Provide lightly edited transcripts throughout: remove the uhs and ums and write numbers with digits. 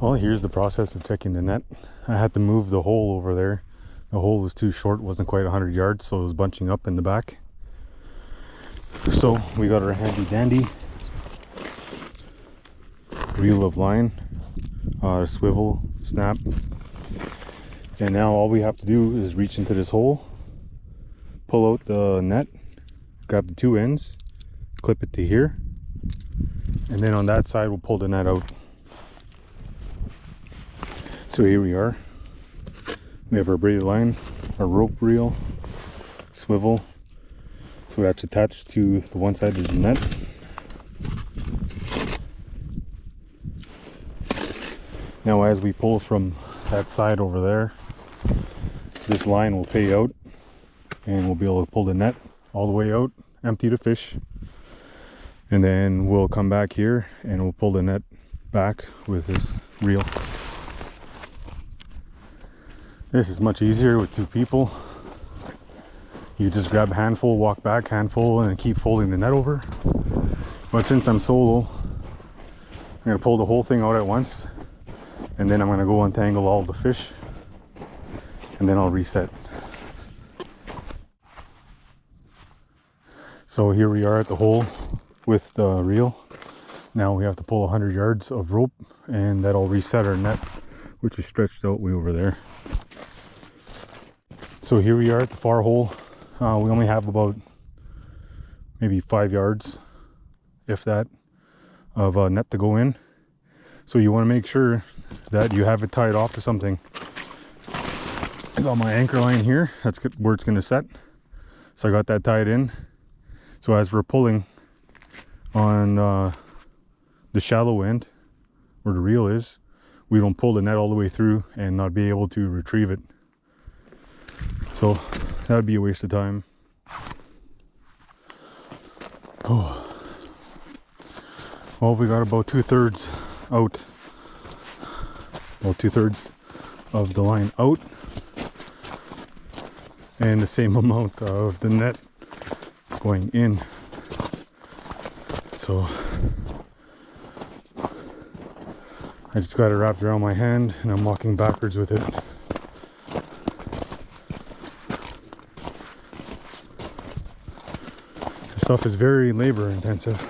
Well, here's the process of checking the net. I had to move the hole over there. The hole was too short, wasn't quite 100 yards, so it was bunching up in the back. So we got our handy dandy reel of line, swivel, snap. And now all we have to do is reach into this hole, pull out the net, grab the two ends, clip it to here, and then on that side we'll pull the net out. So here we are. We have our braided line, our rope reel, swivel. So that's attached to the one side of the net. Now as we pull from that side over there, this line will pay out and we'll be able to pull the net all the way out, empty the fish, and then we'll come back here and we'll pull the net back with this reel. This is much easier with two people. You just grab a handful, walk back, handful, and keep folding the net over. But since I'm solo, I'm gonna pull the whole thing out at once, and then I'm gonna go untangle all the fish, and then I'll reset. So here we are at the hole with the reel. Now we have to pull 100 yards of rope, and that'll reset our net, which is stretched out way over there. So here we are at the far hole. We only have about maybe 5 yards, if that, of net to go in. So you want to make sure that you have it tied off to something. I got my anchor line here. That's where it's going to set. So I got that tied in. So as we're pulling on the shallow end, where the reel is, we don't pull the net all the way through and not be able to retrieve it. So that would be a waste of time. Oh. Well, we got about 2/3 out. Well, 2/3 of the line out, and the same amount of the net going in. So I just got it wrapped around my hand and I'm walking backwards with it. This stuff is very labor intensive.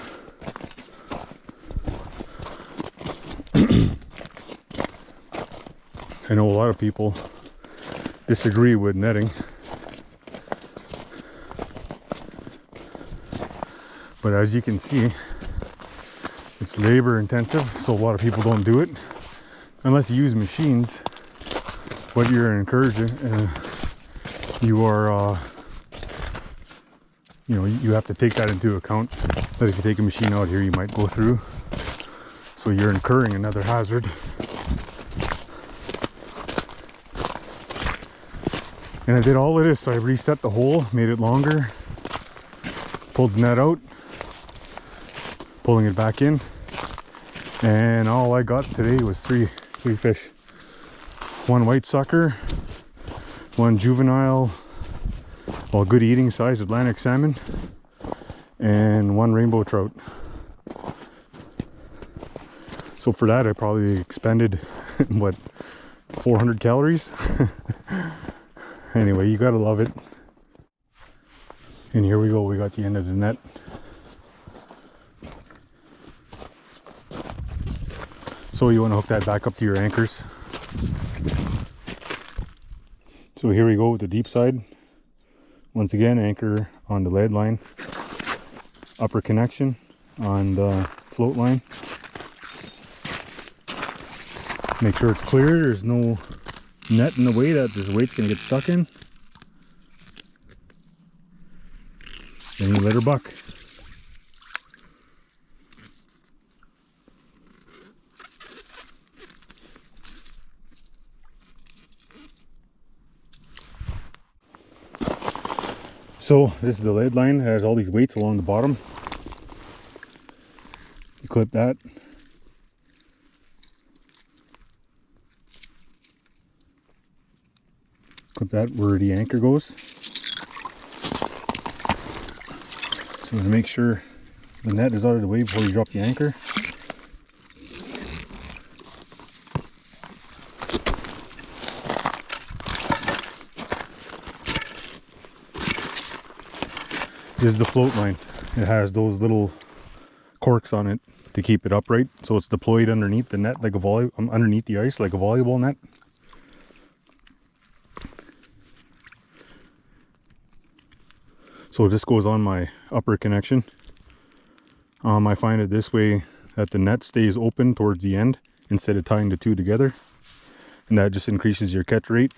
I know a lot of people disagree with netting, but as you can see, it's labor intensive, so a lot of people don't do it unless you use machines. What you're encouraging, you are you have to take that into account, that if you take a machine out here you might go through, so you're incurring another hazard. And I did all of this, so I reset the hole, made it longer, pulled the net out, pulling it back in, and all I got today was three fish. One white sucker, one juvenile, well, good eating size Atlantic salmon, and one rainbow trout. So for that I probably expended what, 400 calories? Anyway, you gotta love it. And here we go, we got the end of the net. So you want to hook that back up to your anchors. So here we go with the deep side. Once again, anchor on the lead line, upper connection on the float line. Make sure it's clear, there's no net in the way that this weight's gonna get stuck in. Then you let her buck. So this is the lead line. It has all these weights along the bottom. You clip that. Clip that where the anchor goes. So you want to make sure the net is out of the way before you drop the anchor. is the float line. It has those little corks on it to keep it upright, so it's deployed underneath the net like a underneath the ice like a volleyball net. So this goes on my upper connection. I find it this way that the net stays open towards the end instead of tying the two together, and that just increases your catch rate.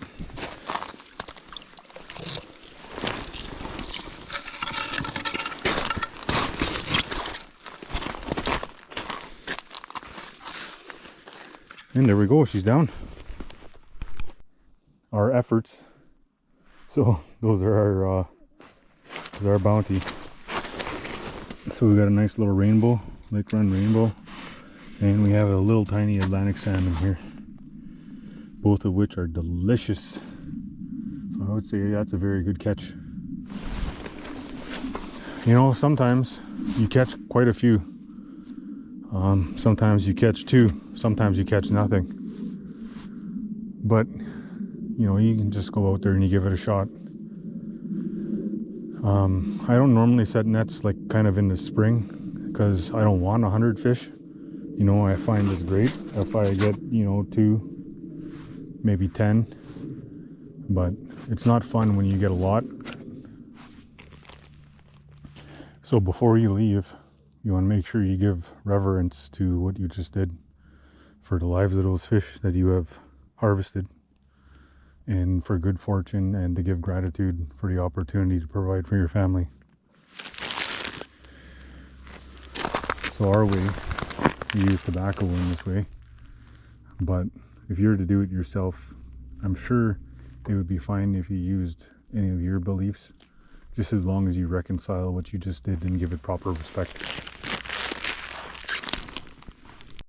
And there we go, she's down. Our efforts. So those are our bounty. So we got a nice little rainbow, lake run rainbow, and we have a little tiny Atlantic salmon here, both of which are delicious. So I would say that's a very good catch. You know, sometimes you catch quite a few. Sometimes you catch two, sometimes you catch nothing. But, you know, you can just go out there and you give it a shot. I don't normally set nets like kind of in the spring because I don't want 100 fish. You know, I find it's great if I get, you know, 2, maybe 10. But it's not fun when you get a lot. So before you leave, you want to make sure you give reverence to what you just did for the lives of those fish that you have harvested, and for good fortune, and to give gratitude for the opportunity to provide for your family. So our way, we use tobacco in this way, but if you were to do it yourself, I'm sure it would be fine if you used any of your beliefs, just as long as you reconcile what you just did and give it proper respect.